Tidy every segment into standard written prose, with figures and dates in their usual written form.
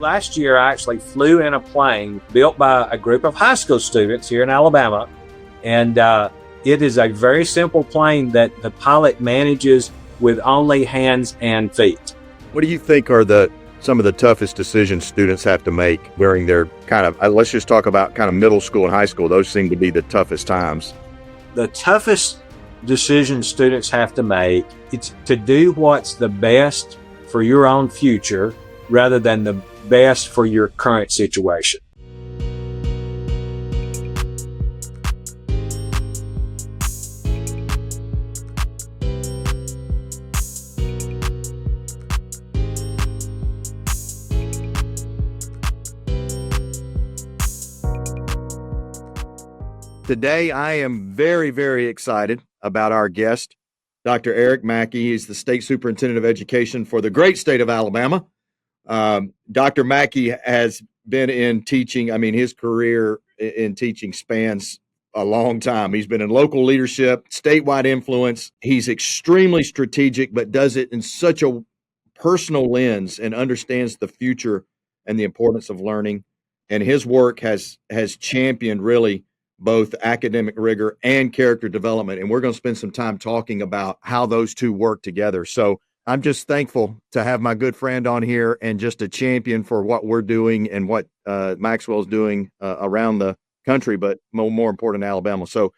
Last year, I actually flew in a plane built by a group of high school students here in Alabama. And it is a very simple plane that the pilot manages with only hands and feet. What do you think are some of the toughest decisions students have to make during their let's just talk about kind of middle school and high school. Those seem to be the toughest times. The toughest decision students have to make is to do what's the best for your own future rather than the best for your current situation. Today, I am very, very excited about our guest, Dr. Eric Mackey. He's the State Superintendent of Education for the great state of Alabama. Dr. Mackey has been in teaching. I mean, his career in teaching spans a long time. He's been in local leadership, statewide influence. He's extremely strategic, but does it in such a personal lens and understands the future and the importance of learning. And his work has championed really both academic rigor and character development. And we're going to spend some time talking about how those two work together. So I'm just thankful to have my good friend on here and just a champion for what we're doing and what Maxwell's doing around the country, but more important, Alabama. So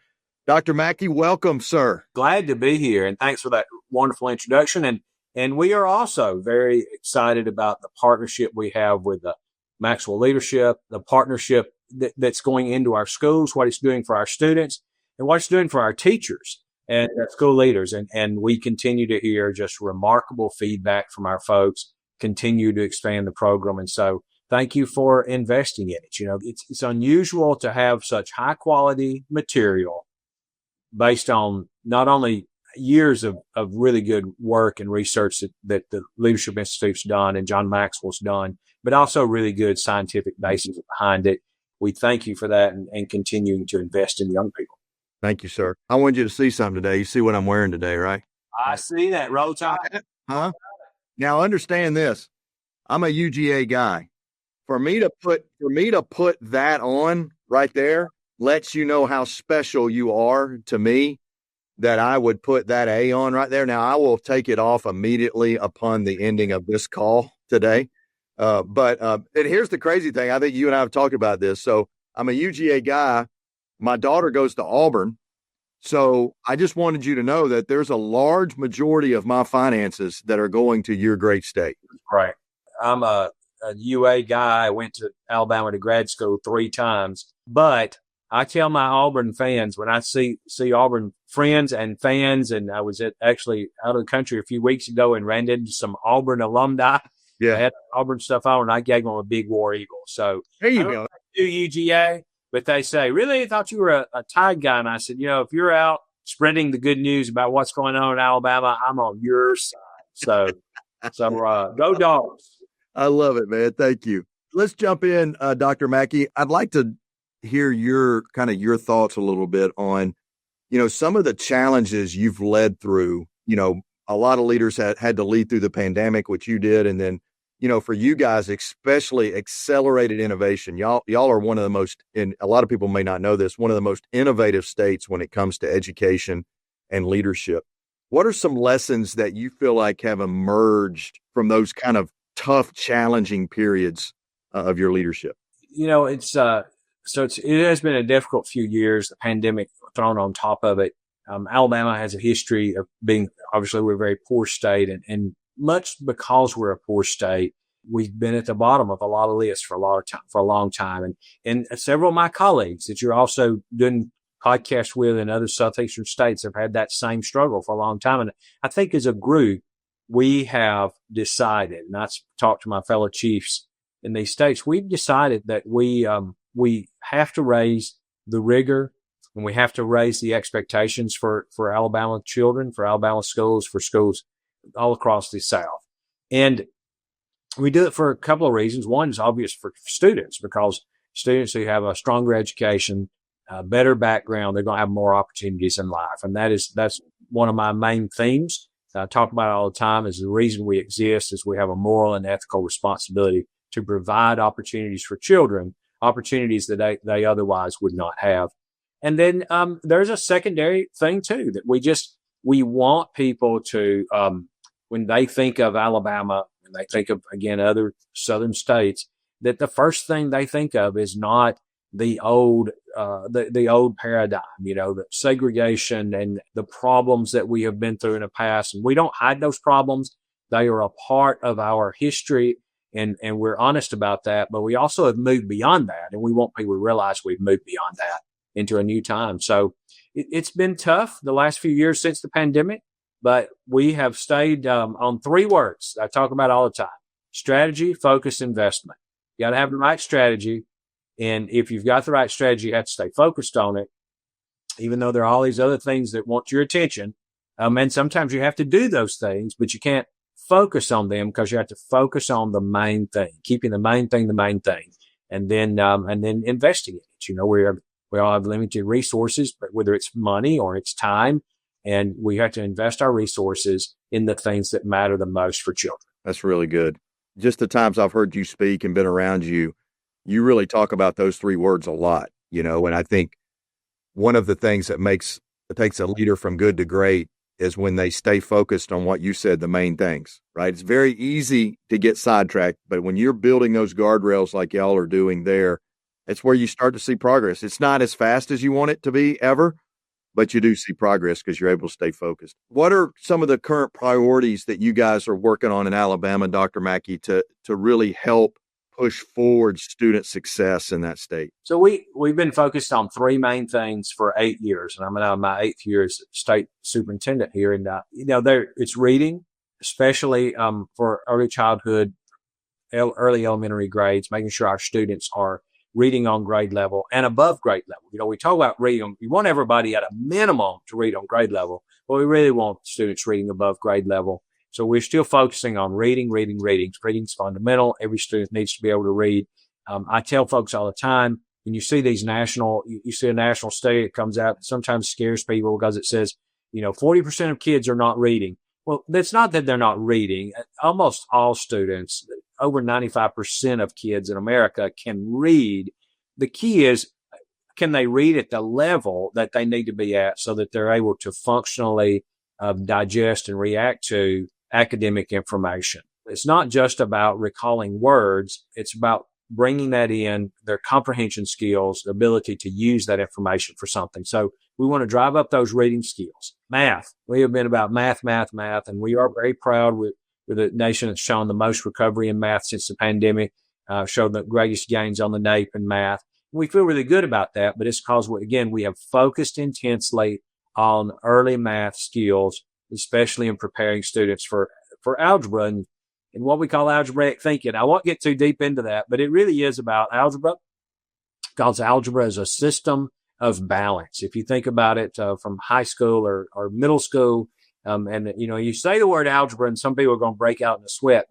Dr. Mackey, welcome, sir. Glad to be here. And thanks for that wonderful introduction. And we are also very excited about the partnership we have with the Maxwell Leadership, the partnership that's going into our schools, what it's doing for our students, and what it's doing for our teachers and school leaders. And we continue to hear just remarkable feedback from our folks, continue to expand the program. And so thank you for investing in it. You know, it's unusual to have such high quality material based on not only years of really good work and research that the Leadership Institute's done and John Maxwell's done, but also really good scientific basis behind it. We thank you for that and continuing to invest in young people. Thank you, sir. I wanted you to see something today. You see what I'm wearing today, right? I see that. Roll Tide. Huh? Now understand this. I'm a UGA guy. For me to put that on right there lets you know how special you are to me, that I would put that A on right there. Now I will take it off immediately upon the ending of this call today. But here's the crazy thing. I think you and I have talked about this. So I'm a UGA guy. My daughter goes to Auburn. So I just wanted you to know that there's a large majority of my finances that are going to your great state. Right. I'm a UA guy. I went to Alabama to grad school 3 times. But I tell my Auburn fans, when I see Auburn friends and fans, and I was actually out of the country a few weeks ago and ran into some Auburn alumni. Yeah. I had Auburn stuff on, and I gave them a big war eagle. So there you go. Do UGA, but they say, really? I thought you were a Tide guy. And I said, if you're out spreading the good news about what's going on in Alabama, I'm on your side. So go Dogs. I love it, man. Thank you. Let's jump in, Dr. Mackey. I'd like to hear your thoughts a little bit on, some of the challenges you've led through. A lot of leaders had to lead through the pandemic, which you did. And then, for you guys, especially accelerated innovation. Y'all are one of the most, and a lot of people may not know this, one of the most innovative states when it comes to education and leadership. What are some lessons that you feel like have emerged from those kind of tough, challenging periods of your leadership? It has been a difficult few years, the pandemic thrown on top of it. Alabama has a history of being, obviously, we're a very poor state, and much because we're a poor state, we've been at the bottom of a lot of lists for a long time. And several of my colleagues that you're also doing podcasts with in other southeastern states have had that same struggle for a long time. And I think as a group, we have decided, and I talked to my fellow chiefs in these states, we've decided that we have to raise the rigor, and we have to raise the expectations for Alabama children, for Alabama schools, for schools all across the South. And we do it for a couple of reasons. One is obvious for students, because students who have a stronger education, a better background, they're going to have more opportunities in life. And that's one of my main themes. I talk about it all the time. Is the reason we exist is we have a moral and ethical responsibility to provide opportunities for children, opportunities that they otherwise would not have. And then there's a secondary thing too, that we want people to, when they think of Alabama, when they think of, again, other southern states, that the first thing they think of is not the old paradigm, the segregation and the problems that we have been through in the past. And we don't hide those problems. They are a part of our history, and we're honest about that. But we also have moved beyond that, and we want people to realize we've moved beyond that into a new time. So it's been tough the last few years since the pandemic, but we have stayed on three words I talk about all the time: strategy, focus, investment. You got to have the right strategy. And if you've got the right strategy, you have to stay focused on it, even though there are all these other things that want your attention. And sometimes you have to do those things, but you can't focus on them because you have to focus on the main thing, keeping the main thing, and then investing in it. We all have limited resources, but whether it's money or it's time, and we have to invest our resources in the things that matter the most for children. That's really good. Just the times I've heard you speak and been around you, you really talk about those three words a lot, and I think one of the things that takes a leader from good to great is when they stay focused on what you said, the main things, right? It's very easy to get sidetracked, but when you're building those guardrails like y'all are doing there, it's where you start to see progress. It's not as fast as you want it to be ever, but you do see progress because you're able to stay focused. What are some of the current priorities that you guys are working on in Alabama, Dr. Mackey, to really help push forward student success in that state? So we've been focused on three main things for 8 years, and I'm now in my 8th year as state superintendent here. And it's reading, especially for early childhood, early elementary grades, making sure our students are reading on grade level and above grade level. We talk about reading. We want everybody at a minimum to read on grade level, but we really want students reading above grade level. So we're still focusing on reading. Reading's fundamental. Every student needs to be able to read. I tell folks all the time, when you see these you see a national study that comes out, it sometimes scares people because it says, 40% of kids are not reading. Well, that's not that they're not reading. Almost all students, over 95% of kids in America can read. The key is, can they read at the level that they need to be at so that they're able to functionally digest and react to academic information? It's not just about recalling words. It's about bringing that in, their comprehension skills, the ability to use that information for something. So we want to drive up those reading skills. Math. We have been about math, and we are very proud with a nation that's shown the most recovery in math since the pandemic, showed the greatest gains on the NAEP in math. We feel really good about that, but it's because, we have focused intensely on early math skills, especially in preparing students for algebra and what we call algebraic thinking. I won't get too deep into that, but it really is about algebra, because algebra is a system of balance. If you think about it from high school or middle school, you say the word algebra and some people are going to break out in a sweat.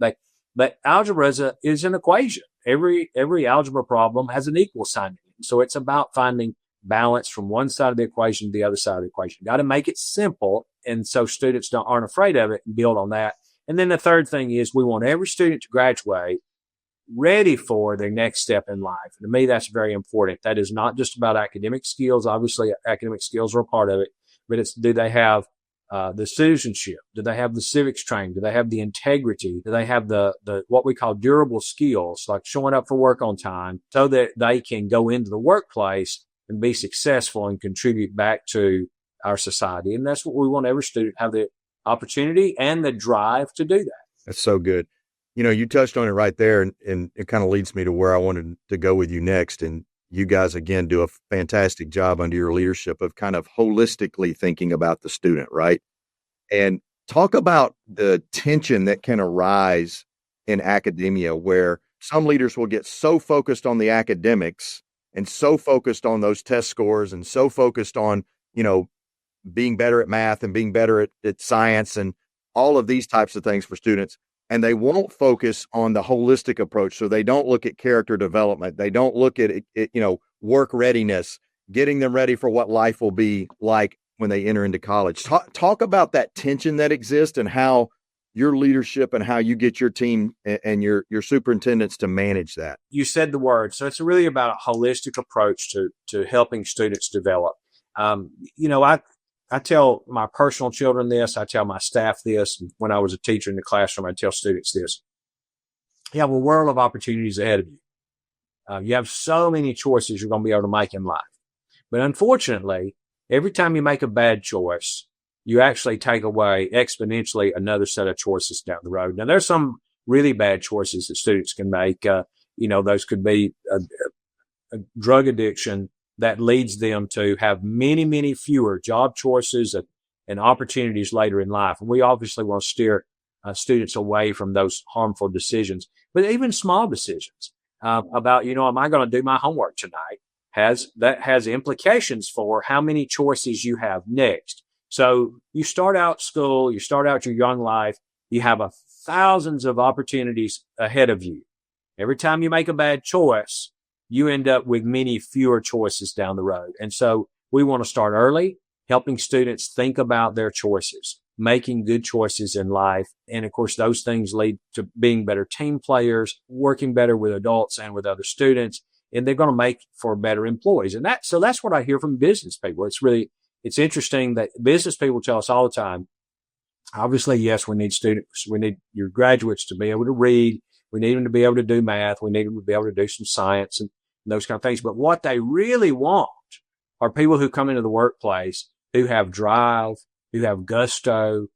But algebra is an equation. Every algebra problem has an equal sign. So it's about finding balance from one side of the equation to the other side of the equation. You got to make it simple, and so students aren't afraid of it, and build on that. And then the third thing is, we want every student to graduate ready for their next step in life. And to me, that's very important. That is not just about academic skills. Obviously, academic skills are a part of it, but it's, do they have the citizenship? Do they have the civics training? Do they have the integrity? Do they have the what we call durable skills, like showing up for work on time, so that they can go into the workplace and be successful and contribute back to our society? And that's what we want every student to have, the opportunity and the drive to do that. That's so good. You touched on it right there, and it kind of leads me to where I wanted to go with you next. And you guys, again, do a fantastic job under your leadership of kind of holistically thinking about the student, right? And talk about the tension that can arise in academia, where some leaders will get so focused on the academics and so focused on those test scores and so focused on, being better at math and being better at science and all of these types of things for students. And they won't focus on the holistic approach. So they don't look at character development. They don't look at work readiness, getting them ready for what life will be like when they enter into college. Talk about that tension that exists and how your leadership and how you get your team and your superintendents to manage that? You said the word. So it's really about a holistic approach to helping students develop. I tell my personal children this, I tell my staff this. When I was a teacher in the classroom, I tell students this. You have a world of opportunities ahead of you. You have so many choices you're going to be able to make in life. But unfortunately, every time you make a bad choice, you actually take away exponentially another set of choices down the road. Now, there's some really bad choices that students can make. Those could be a drug addiction that leads them to have many, many fewer job choices and opportunities later in life. And we obviously want to steer students away from those harmful decisions, but even small decisions about, am I going to do my homework tonight? Has implications for how many choices you have next. So you start out school, you start out your young life, you have thousands of opportunities ahead of you. Every time you make a bad choice, you end up with many fewer choices down the road. And so we want to start early, helping students think about their choices, making good choices in life. And of course, those things lead to being better team players, working better with adults and with other students, and they're going to make for better employees. And that's what I hear from business people. It's interesting that business people tell us all the time, obviously, yes, we need students. We need your graduates to be able to read. We need them to be able to do math. We need them to be able to do some science and those kind of things. But what they really want are people who come into the workplace who have drive, who have gusto,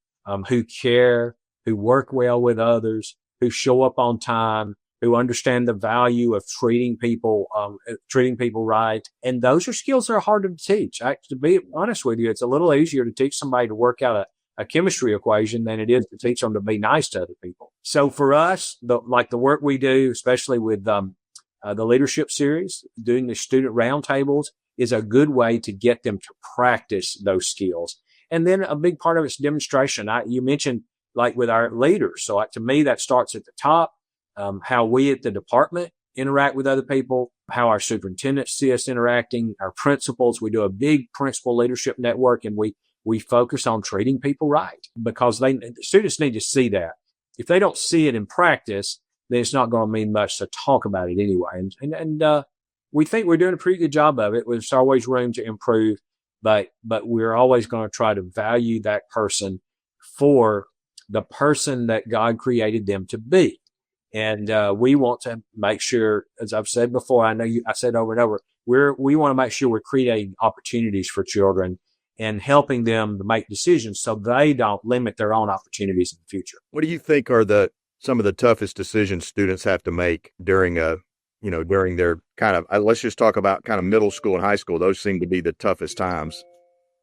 who care, who work well with others, who show up on time, who understand the value of treating people right. And those are skills that are harder to teach. To be honest with you, it's a little easier to teach somebody to work out a chemistry equation than it is to teach them to be nice to other people. So for us, the work we do, especially with the leadership series, doing the student roundtables, is a good way to get them to practice those skills. And then a big part of it's demonstration. You mentioned like with our leaders. So to me, that starts at the top. How we at the department interact with other people, how our superintendents see us interacting, our principals. We do a big principal leadership network, and we focus on treating people right because students need to see that. If they don't see it in practice, then it's not going to mean much to talk about it anyway. And we think we're doing a pretty good job of it. There's always room to improve, but we're always going to try to value that person for the person that God created them to be. And we want to make sure, as I've said before, I said over and over, we want to make sure we're creating opportunities for children and helping them to make decisions so they don't limit their own opportunities in the future. What do you think are some of the toughest decisions students have to make during their kind of, let's just talk about kind of middle school and high school? Those seem to be the toughest times.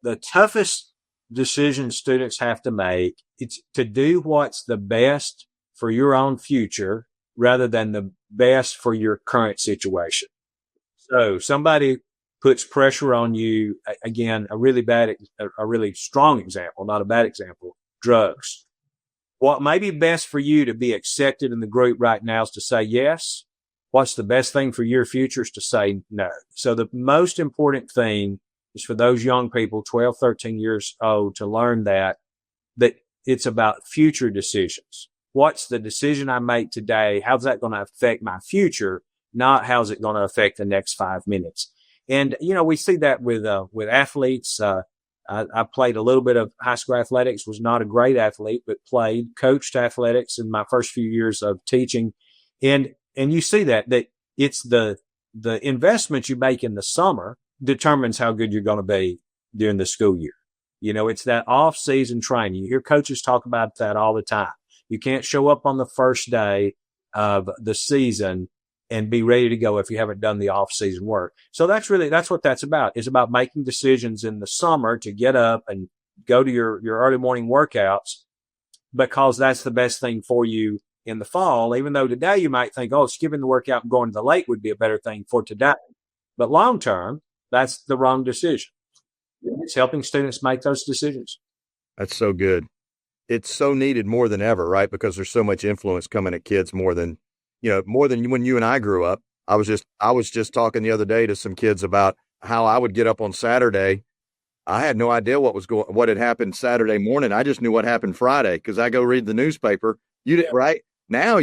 The toughest decisions students have to make, it's to do what's the best for your own future rather than the best for your current situation. So somebody puts pressure on you, again, a really strong example, not a bad example, drugs. What may be best for you to be accepted in the group right now is to say yes. What's the best thing for your future is to say no. So the most important thing is for those young people, 12, 13 years old, to learn that it's about future decisions. What's the decision I make today? How's that going to affect my future? Not how's it going to affect the next 5 minutes? And, we see that with athletes. I played a little bit of high school athletics, was not a great athlete, but coached athletics in my first few years of teaching. And you see that it's the investment you make in the summer determines how good you're going to be during the school year. It's that off-season training. You hear coaches talk about that all the time. You can't show up on the first day of the season and be ready to go if you haven't done the off-season work. So that's what that's about. It's about making decisions in the summer to get up and go to your early morning workouts because that's the best thing for you in the fall, even though today you might think, skipping the workout and going to the lake would be a better thing for today. But long term, that's the wrong decision. It's helping students make those decisions. That's so good. It's so needed more than ever, right? Because there's so much influence coming at kids more than when you and I grew up. I was just talking the other day to some kids about how I would get up on Saturday I had no idea what had happened Saturday morning. I just knew what happened Friday because I go read the newspaper. You did right now.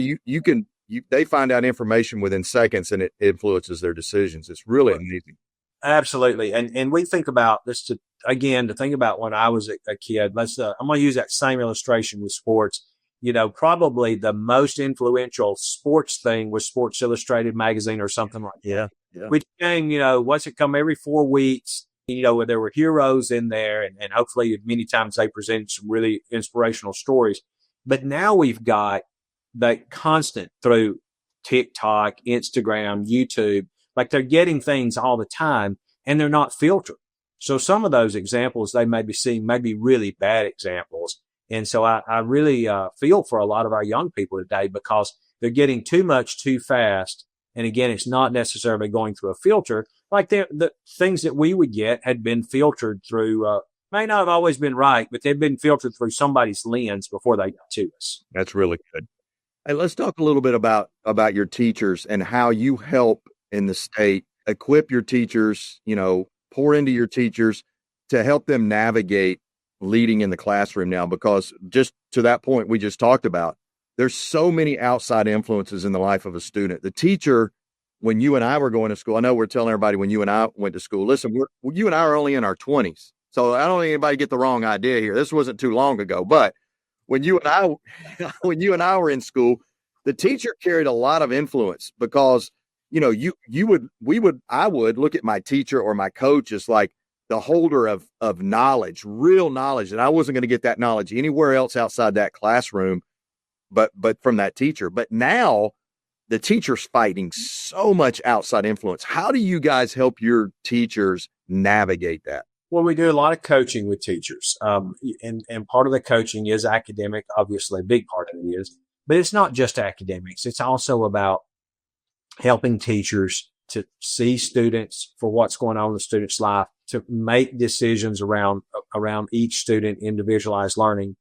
They find out information within seconds, and it influences their decisions. It's really amazing. Absolutely. And we think about this to think about when I was a kid. I'm going to use that same illustration with sports. Probably the most influential sports thing was Sports Illustrated magazine or something like that. Yeah. Which came, what's it come every 4 weeks, where there were heroes in there and hopefully many times they presented some really inspirational stories. But now we've got that constant through TikTok, Instagram, YouTube, like they're getting things all the time and they're not filtered. So some of those examples they may be seeing may be really bad examples. And so I really feel for a lot of our young people today because they're getting too much too fast. And again, it's not necessarily going through a filter. Like the things that we would get had been filtered through, may not have always been right, but they've been filtered through somebody's lens before they got to us. That's really good. Hey, let's talk a little bit about your teachers and how you help in the state equip your teachers, pour into your teachers to help them navigate leading in the classroom now, because just to that point we just talked about, there's so many outside influences in the life of a student. The teacher, when you and I were going to school, I know we're telling everybody when you and I went to school, listen, you and I are only in our 20s. So I don't want anybody get the wrong idea here. This wasn't too long ago, but when you and I were in school, the teacher carried a lot of influence because, I would look at my teacher or my coach as like the holder of knowledge, real knowledge. And I wasn't going to get that knowledge anywhere else outside that classroom, but from that teacher. But now the teacher's fighting so much outside influence. How do you guys help your teachers navigate that? Well, we do a lot of coaching with teachers. And part of the coaching is academic, obviously a big part of it is, but it's not just academics. It's also about helping teachers to see students for what's going on in the student's life, to make decisions around each student, individualized learning,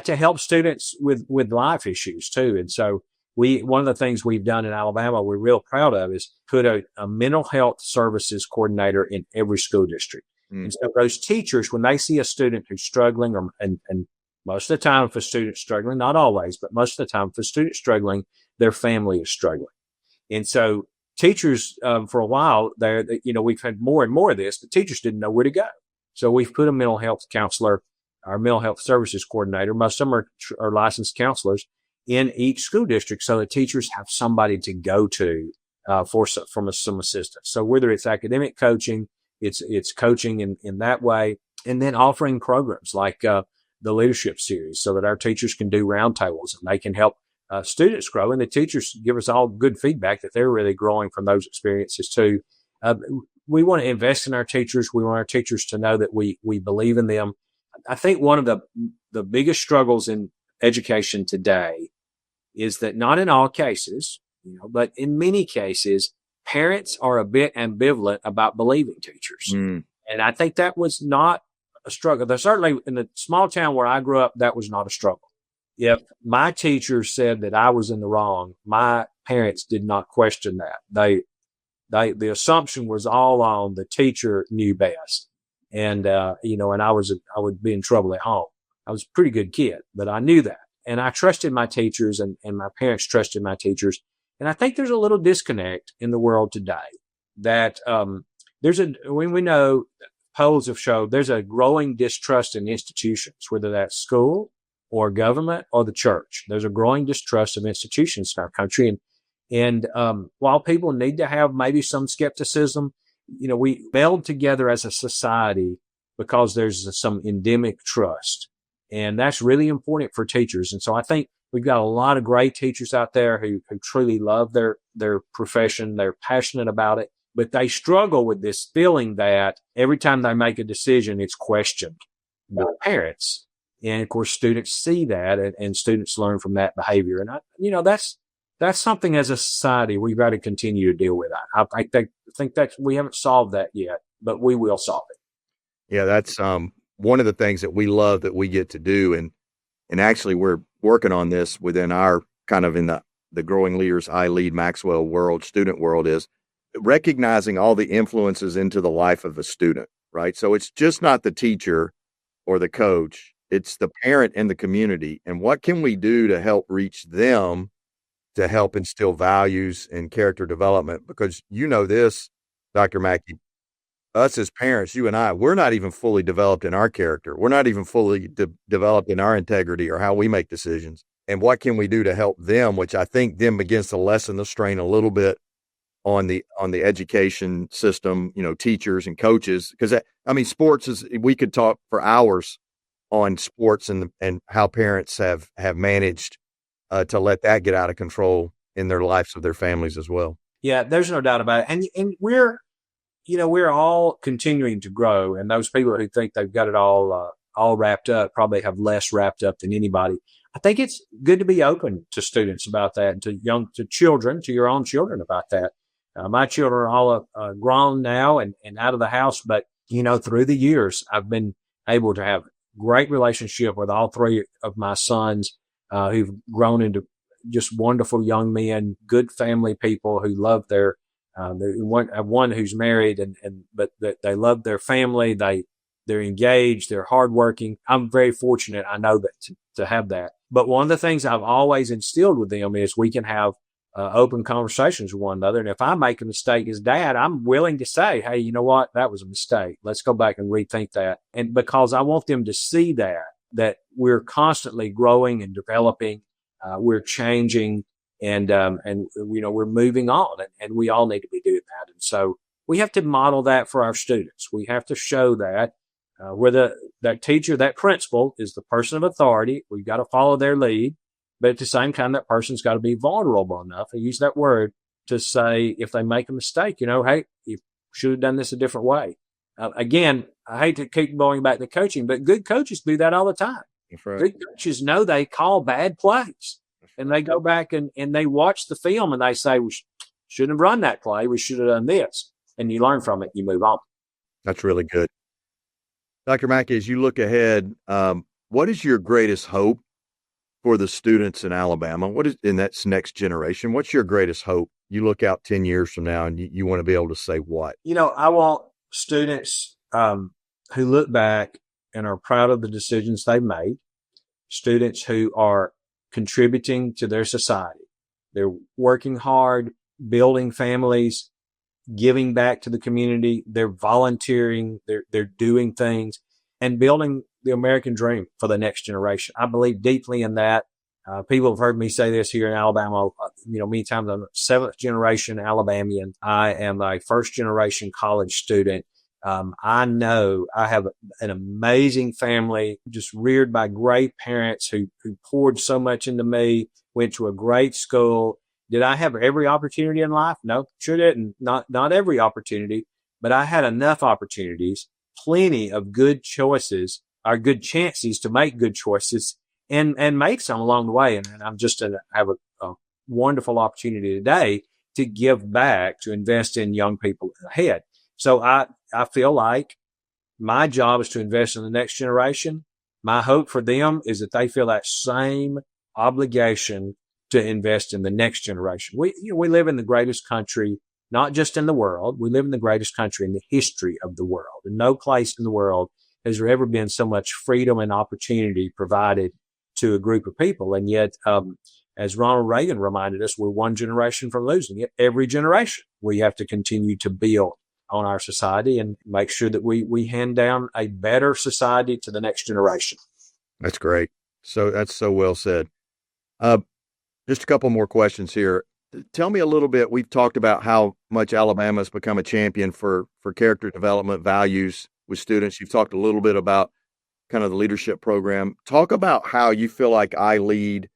to help students with life issues too. And so one of the things we've done in Alabama, we're real proud of, is put a mental health services coordinator in every school district. And so those teachers, when they see a student who's struggling, and most of the time if a student's struggling, not always, but most of the time if a student's struggling, their family is struggling. And so teachers, for a while there, we've had more and more of this, but teachers didn't know where to go. So we've put a mental health counselor, our mental health services coordinator, most of them are licensed counselors in each school district, so that teachers have somebody to go to for some assistance. So whether it's academic coaching, it's coaching in that way, and then offering programs like the Leadership series, so that our teachers can do roundtables and they can help students grow, and the teachers give us all good feedback that they're really growing from those experiences too. We want to invest in our teachers. We want our teachers to know that we believe in them. I think one of the biggest struggles in education today is that not in all cases, but in many cases, parents are a bit ambivalent about believing teachers. And I think that was not a struggle. There's certainly in the small town where I grew up, that was not a struggle. If my teacher said that I was in the wrong, my parents did not question that. The assumption was all on the teacher knew best. And, and I would be in trouble at home. I was a pretty good kid, but I knew that. And I trusted my teachers and my parents trusted my teachers. And I think there's a little disconnect in the world today that, when we know polls have showed there's a growing distrust in institutions, whether that's school or government or the church. There's a growing distrust of institutions in our country. And while people need to have maybe some skepticism, we meld together as a society because there's some endemic trust. And that's really important for teachers. And so I think we've got a lot of great teachers out there who truly love their profession. They're passionate about it, but they struggle with this feeling that every time they make a decision, it's questioned by parents. And of course, students see that and students learn from that behavior. And that's something as a society we've got to continue to deal with. I think that we haven't solved that yet, but we will solve it. Yeah, that's one of the things that we love that we get to do. And actually we're working on this within our kind of in the Growing Leaders I Lead Maxwell world, student world, is recognizing all the influences into the life of a student, right? So it's just not the teacher or the coach, it's the parent and the community. And what can we do to help reach them to help instill values and character development? Because you know this, Dr. Mackey, us as parents, you and I, we're not even fully developed in our character. We're not even fully developed in our integrity or how we make decisions. And what can we do to help them, which I think then begins to lessen the strain a little bit on the education system, you know, teachers and coaches. Because I mean, sports is, we could talk for hours on sports and how parents have managed to let that get out of control in their lives of their families as well. Yeah, there's no doubt about it. And we're all continuing to grow, and those people who think they've got it all wrapped up probably have less wrapped up than anybody. I think it's good to be open to students about that, and to children, to your own children about that. My children are all grown now and out of the house, but through the years, I've been able to have great relationship with all three of my sons, who've grown into just wonderful young men, good family people who love their. One who's married, but they love their family. They're engaged. They're hardworking. I'm very fortunate. I know that to have that. But one of the things I've always instilled with them is we can have open conversations with one another. And if I make a mistake as dad, I'm willing to say, hey, you know what? That was a mistake. Let's go back and rethink that. And because I want them to see that we're constantly growing and developing, we're changing. And we're moving on, and we all need to be doing that. And so we have to model that for our students. We have to show that where that teacher, that principal is the person of authority. We've got to follow their lead, but at the same time, that person's got to be vulnerable enough. I use that word to say, if they make a mistake, hey, you should have done this a different way. Again, I hate to keep going back to coaching, but good coaches do that all the time. That's right. Good coaches know they call bad plays. And they go back and they watch the film and they say, we shouldn't have run that play. We should have done this. And you learn from it. You move on. That's really good. Dr. Mackey, as you look ahead, what is your greatest hope for the students in Alabama? What is in that next generation? What's your greatest hope? You look out 10 years from now and you want to be able to say what? I want students who look back and are proud of the decisions they've made, students who are contributing to their society. They're working hard, building families, giving back to the community. They're volunteering. They're doing things and building the American dream for the next generation. I believe deeply in that. People have heard me say this here in Alabama, many times. I'm a 7th generation Alabamian. I am a 1st generation college student. I know I have an amazing family, just reared by great parents who poured so much into me, went to a great school. Did I have every opportunity in life? No, sure didn't. Not every opportunity, but I had enough opportunities, plenty of good choices, or good chances to make good choices and made some along the way. And I'm just have a wonderful opportunity today to give back, to invest in young people ahead. So I feel like my job is to invest in the next generation. My hope for them is that they feel that same obligation to invest in the next generation. We live in the greatest country, not just in the world. We live in the greatest country in the history of the world. And no place in the world has there ever been so much freedom and opportunity provided to a group of people. And yet, as Ronald Reagan reminded us, we're one generation from losing it. Every generation, we have to continue to build on our society and make sure that we hand down a better society to the next generation. That's great. So that's so well said. Just a couple more questions here. Tell me a little bit. We've talked about how much Alabama has become a champion for character development, values with students. You've talked a little bit about kind of the leadership program. Talk about how you feel like I Lead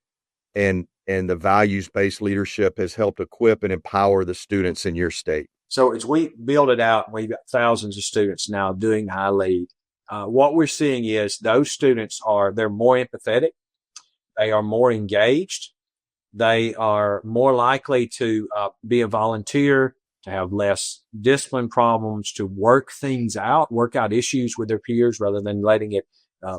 and the values-based leadership has helped equip and empower the students in your state. So as we build it out, we've got thousands of students now doing I Lead. What we're seeing is those students they're more empathetic. They are more engaged. They are more likely to be a volunteer, to have less discipline problems, to work things out, work out issues with their peers rather than letting it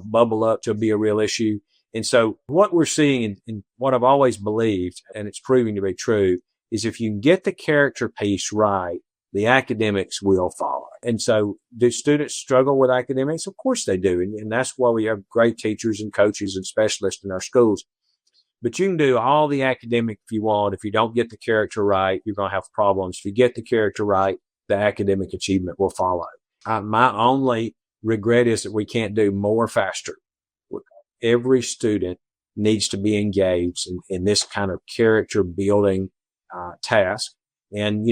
bubble up to be a real issue. And so what we're seeing in what I've always believed, and it's proving to be true, is if you can get the character piece right, the academics will follow. And so do students struggle with academics? Of course they do. And that's why we have great teachers and coaches and specialists in our schools. But you can do all the academic if you want. If you don't get the character right, you're going to have problems. If you get the character right, the academic achievement will follow. My only regret is that we can't do more faster. Every student needs to be engaged in this kind of character building task. And,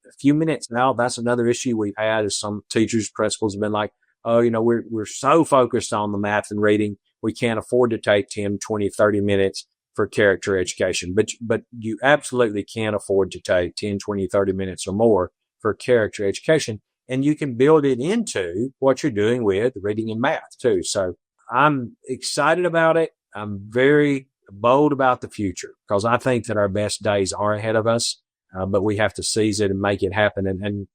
a few minutes now, that's another issue we've had is some teachers, principals have been like, oh, we're so focused on the math and reading. We can't afford to take 10, 20, 30 minutes for character education. But you absolutely can afford to take 10, 20, 30 minutes or more for character education. And you can build it into what you're doing with reading and math too. So I'm excited about it. I'm very bold about the future because I think that our best days are ahead of us, but we have to seize it and make it happen. And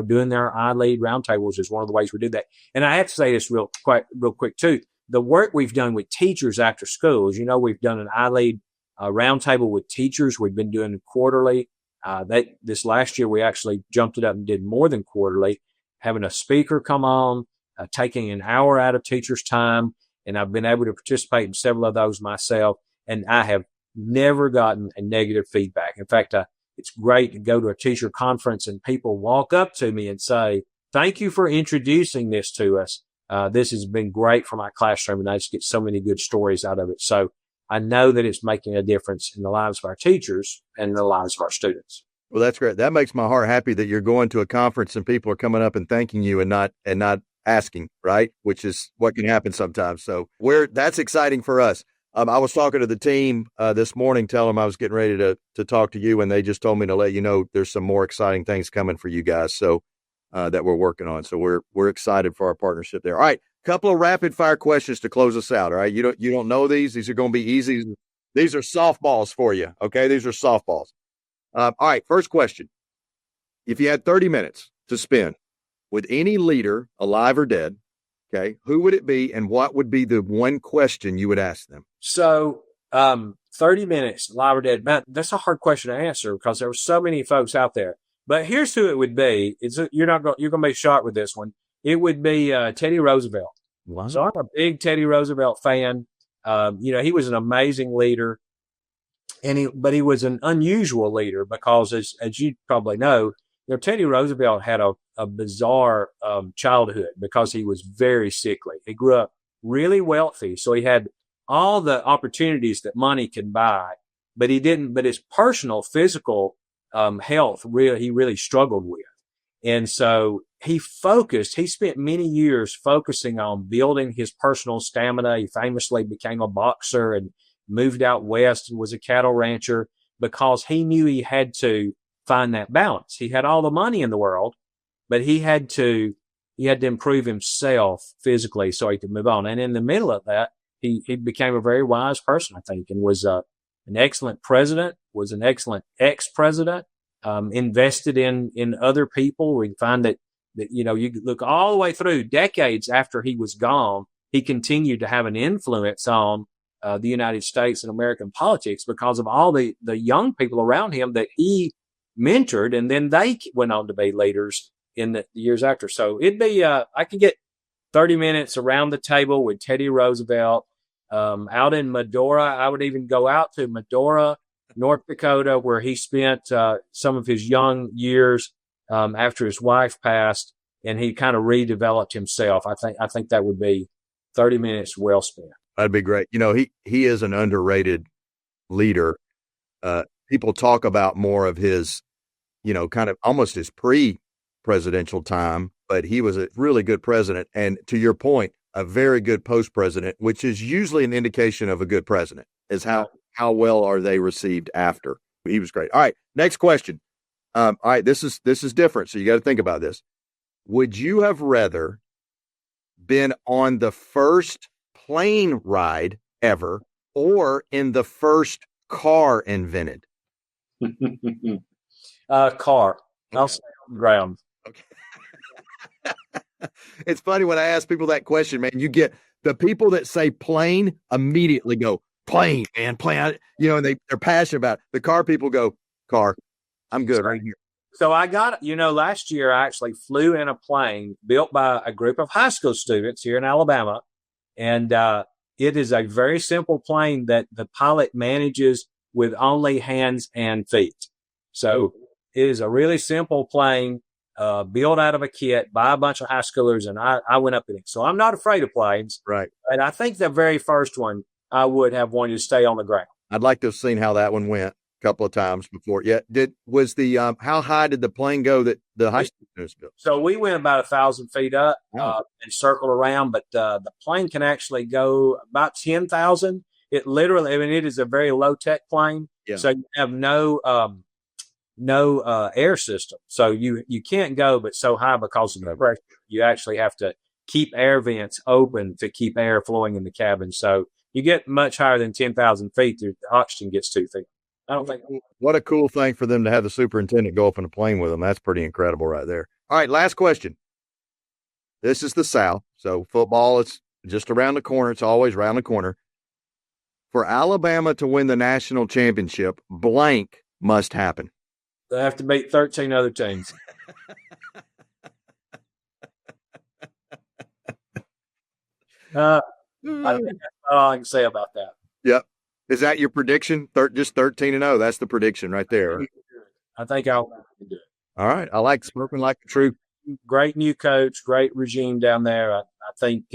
doing our iLead roundtables is one of the ways we do that. And I have to say this real quick too. The work we've done with teachers after schools, we've done an iLead roundtable with teachers. We've been doing it quarterly. This last year, we actually jumped it up and did more than quarterly, having a speaker come on, taking an hour out of teachers' time. And I've been able to participate in several of those myself. And I have never gotten a negative feedback. In fact, it's great to go to a teacher conference and people walk up to me and say, thank you for introducing this to us. This has been great for my classroom, and I just get so many good stories out of it. So I know that it's making a difference in the lives of our teachers and in the lives of our students. Well, that's great. That makes my heart happy that you're going to a conference and people are coming up and thanking you and not asking, right? Which is what can happen sometimes. So that's exciting for us. I was talking to the team this morning, telling them I was getting ready to talk to you, and they just told me to let you know there's some more exciting things coming for you guys. So that we're working on. So we're excited for our partnership there. All right. Couple of rapid fire questions to close us out. All right. You don't know these. These are going to be easy. These are softballs for you. Okay. These are softballs. All right. First question. If you had 30 minutes to spend with any leader, alive or dead, okay, who would it be and what would be the one question you would ask them? So, 30 minutes, alive or dead. Man, that's a hard question to answer because there were so many folks out there. But here's who it would be. You're going to be shocked with this one. It would be Teddy Roosevelt. Wow. So I'm a big Teddy Roosevelt fan. He was an amazing leader, but he was an unusual leader because, as you probably know, Teddy Roosevelt had a bizarre childhood because he was very sickly. He grew up really wealthy, so he had all the opportunities that money can buy, but he didn't. But his personal, physical health, he really struggled with. And so he spent many years focusing on building his personal stamina. He famously became a boxer and moved out west and was a cattle rancher because he knew he had to find that balance. He had all the money in the world, but he had to improve himself physically so he could move on. And in the middle of that, he became a very wise person, I think, and was an excellent president, was an excellent ex-president, invested in other people. We find that you look all the way through decades after he was gone, he continued to have an influence on the United States and American politics because of all the young people around him that he mentored, and then they went on to be leaders in the years after. So it'd be, I could get 30 minutes around the table with Teddy Roosevelt, out in Medora. I would even go out to Medora, North Dakota, where he spent some of his young years after his wife passed, and he kind of redeveloped himself. I think that would be 30 minutes well spent. That'd be great. He is an underrated leader. People talk about more of his, kind of almost his pre-presidential time, but he was a really good president. And to your point, a very good post-president, which is usually an indication of a good president, is how well are they received after. He was great. All right, next question. All right, this is different, so you got to think about this. Would you have rather been on the first plane ride ever or in the first car invented? Car. Okay. I'll stay on the ground. Okay. It's funny when I ask people that question, man, you get the people that say plane immediately go, plane, man, plane. And they're passionate about it. The car people go, car. I'm good right here. So I got, last year I actually flew in a plane built by a group of high school students here in Alabama. And it is a very simple plane that the pilot manages with only hands and feet. So it is a really simple plane built out of a kit by a bunch of high schoolers. And I went up in it. So I'm not afraid of planes. Right. And I think the very first one, I would have wanted to stay on the ground. I'd like to have seen how that one went a couple of times before. Yeah. How high did the plane go that the high school students built? So we went about 1,000 feet up and circled around, but the plane can actually go about 10,000. It literally, it is a very low tech plane. Yeah. So you have no air system. So you can't go but so high because of the pressure. You actually have to keep air vents open to keep air flowing in the cabin. So you get much higher than 10,000 feet, the oxygen gets too thick. I don't think. What a cool thing for them to have the superintendent go up in a plane with them. That's pretty incredible right there. All right, last question. This is the South, so football is just around the corner. It's always around the corner. For Alabama to win the national championship, blank must happen. They have to beat 13 other teams. I think that's all I can say about that. Yep. Is that your prediction? Just 13-0. That's the prediction right there. I think I'll do it. All right. I like spoken like the truth. Great new coach, great regime down there. I think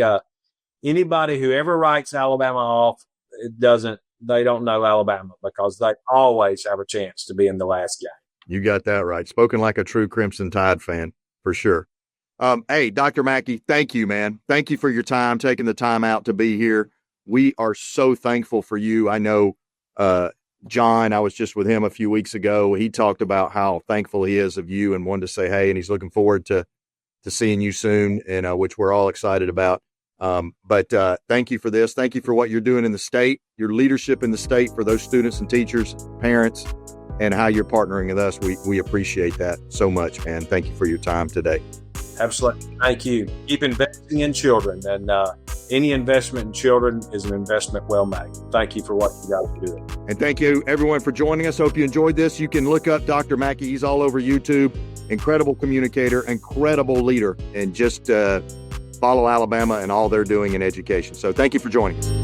anybody who ever writes Alabama off, they don't know Alabama because they always have a chance to be in the last game. You got that right. Spoken like a true Crimson Tide fan, for sure. Hey, Dr. Mackey, thank you, man. Thank you for your time, taking the time out to be here. We are so thankful for you. I know John, I was just with him a few weeks ago. He talked about how thankful he is of you and wanted to say hey, and he's looking forward to seeing you soon, and which we're all excited about. But thank you for this. Thank you for what you're doing in the state, your leadership in the state for those students and teachers, parents, and how you're partnering with us. We appreciate that so much, man. Thank you for your time today. Absolutely. Thank you. Keep investing in children, and any investment in children is an investment well made. Thank you for what you guys are doing. And thank you, everyone, for joining us. Hope you enjoyed this. You can look up Dr. Mackey. He's all over YouTube. Incredible communicator, incredible leader, and just follow Alabama and all they're doing in education. So thank you for joining us.